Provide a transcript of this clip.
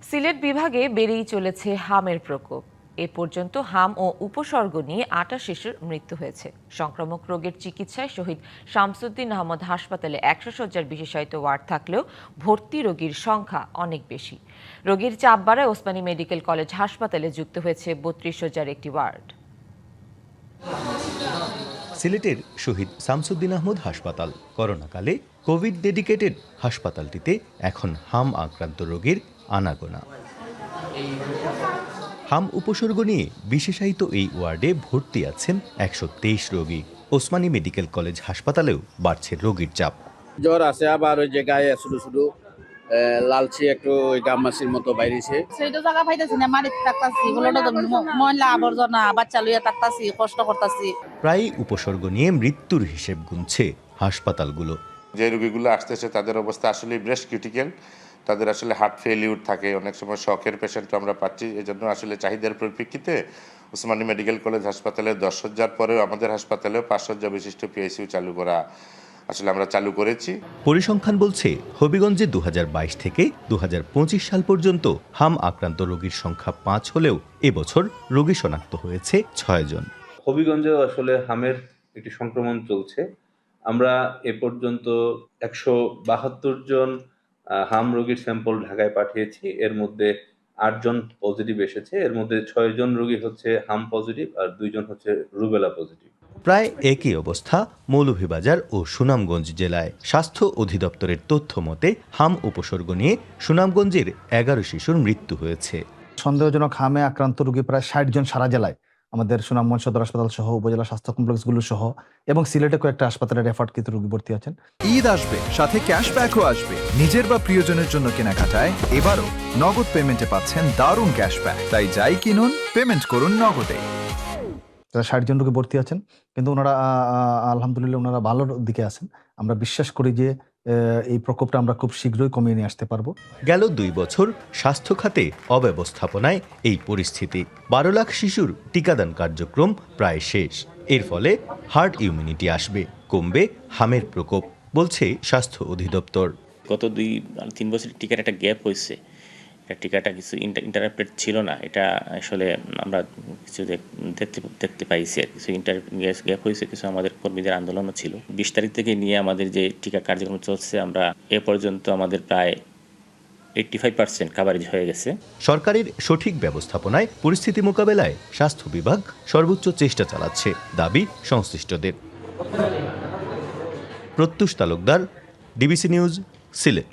সিলেট বিভাগে বেড়েই চলেছে হামের প্রকোপ। এ পর্যন্ত হাম ও উপসর্গ নিয়ে ২৮ শিশুর মৃত্যু হয়েছে। সংক্রামক রোগের চিকিৎসায় শহীদ শামসুদ্দিন আহমদ হাসপাতালে ১০০ শয্যার বিশেষায়িত ওয়ার্ড থাকলেও ভর্তি রোগীর সংখ্যা অনেক বেশি। রোগীর চাপ বাড়ায় ওসমানী মেডিকেল কলেজ হাসপাতালে যুক্ত হয়েছে ৩২ শয্যার একটি ওয়ার্ড। সিলেটের শহীদ শামসুদ্দিন আহমদ হাসপাতাল করোনাকালে কোভিড ডেডিকেটেড হাসপাতালটিতে এখন হাম আক্রান্ত রোগীর আনাগোনা। হাম উপসর্গ নিয়ে বিশেষায়িত এই ওয়ার্ডে ভর্তি আছেন ১২৩ রোগী। ওসমানী মেডিকেল কলেজ হাসপাতালেও বাড়ছে রোগীর চাপ। জ্বর আছে, আবার ওই যে গায়ে শুধু শুধু লালচি একটু ওই গামমাছির মতো বাইরেছে। সেইটা জায়গা পাইতেছি না, মাটিতে থাকতাছি, ময়লা আবর্জনা বাচ্চা লইয়া থাকতাছি, কষ্ট করতাছি। প্রায় উপসর্গ নিয়ে মৃত্যুর হিসেব গুনছে হাসপাতালগুলো। যে রোগীগুলো আসতেছে তাদের অবস্থা আসলে ব্রেস্ট ক্রিটিক্যাল, তাদের আসলে হার্ট ফেলিউর থাকে, অনেক সময় শকের পেশেন্ট আমরা পাচ্ছি। এজন্য আসলে চাহিদার পরিপ্রেক্ষিতে ওসমানী মেডিকেল কলেজ হাসপাতালে ১০ শয্যার পরেও আমাদের হাসপাতালেও ৫ শয্যা বিশিষ্ট পিআইসিইউ আমরা চালু করেছি। পরিসংখ্যান বলছে হবিগঞ্জে ২০২২ থেকে ২০২৫ সাল পর্যন্ত হাম আক্রান্ত রোগীর সংখ্যা ৫ হলেও এবছর রোগী শনাক্ত হয়েছে ৬ জন। হবিগঞ্জেও আসলে হামের একটি সংক্রমণ চলছে। আমরা এ পর্যন্ত ১৭২ জন হাম রোগীর স্যাম্পল ঢাকায় পাঠিয়েছি। এর মধ্যে ৮ জন পজিটিভ এসেছে। এর মধ্যে ৬ জন রোগী হচ্ছে হাম পজিটিভ আর ২ জন হচ্ছে রুবেলা পজিটিভ। প্রায় একই অবস্থা মৌলভীবাজার ও সুনামগঞ্জ জেলায়। স্বাস্থ্য অধিদপ্তরের তথ্য মতে হাম উপসর্গ নিয়ে সুনামগঞ্জের ১১ শিশুর মৃত্যু হয়েছে। সন্দেহজনক হামে আক্রান্ত রোগী প্রায় ৬০ জন সারা জেলায়, আমাদের সুনামগঞ্জ সদর হাসপাতাল সহ উপজেলা স্বাস্থ্য কমপ্লেক্সগুলো সহ এবং সিলেটে কয়েকটা হাসপাতালে রেফার্ডকৃত রোগী ভর্তি আছেন। ঈদ আসবে, সাথে ক্যাশব্যাকও আসবে। নিজের বা প্রিয়জনের জন্য কেনাকাটায় এবারও নগদ পেমেন্টে পাচ্ছেন দারুণ ক্যাশব্যাক। তাই যাই কিনুন, পেমেন্ট করুন নগদে। ৬০ জন রোগী ভর্তি আছেন, কিন্তু ওনারা আলহামদুলিল্লাহ ওনারা ভালোর দিকে আছেন। আমরা বিশ্বাস করি যে এই প্রকোপটা আমরা খুব শীঘ্রই কমিয়ে নিয়ে আসতে পারবো। গেল ২ বছর স্বাস্থ্য খাতে অব্যবস্থাপনায় এই পরিস্থিতি। ১২ লাখ শিশুর টিকাদান কার্যক্রম প্রায় শেষ। এর ফলে হার্ড ইমিউনিটি আসবে, কমবে হামের প্রকোপ, বলছে স্বাস্থ্য অধিদপ্তর। গত ২-৩ বছর টিকার একটা গ্যাপ হয়েছে। টিকাটা কিছু ইন্টারাপ্টেড ছিল না, এটা আসলে আমরা কিছু দেখতে পাইছি। আর কিছু গ্যাপ হয়েছে, কিছু আমাদের কর্মীদের আন্দোলনও ছিল। ২০ তারিখ থেকে নিয়ে আমাদের যে টিকা কার্যক্রম চলছে, আমরা এ পর্যন্ত আমাদের প্রায় 85% কাভারেজ হয়ে গেছে। সরকারের সঠিক ব্যবস্থাপনায় পরিস্থিতি মোকাবেলায় স্বাস্থ্য বিভাগ সর্বোচ্চ চেষ্টা চালাচ্ছে, দাবি সংশ্লিষ্টদের। প্রত্যুষ তালুকদার, ডিবিসি নিউজ, সিলেট।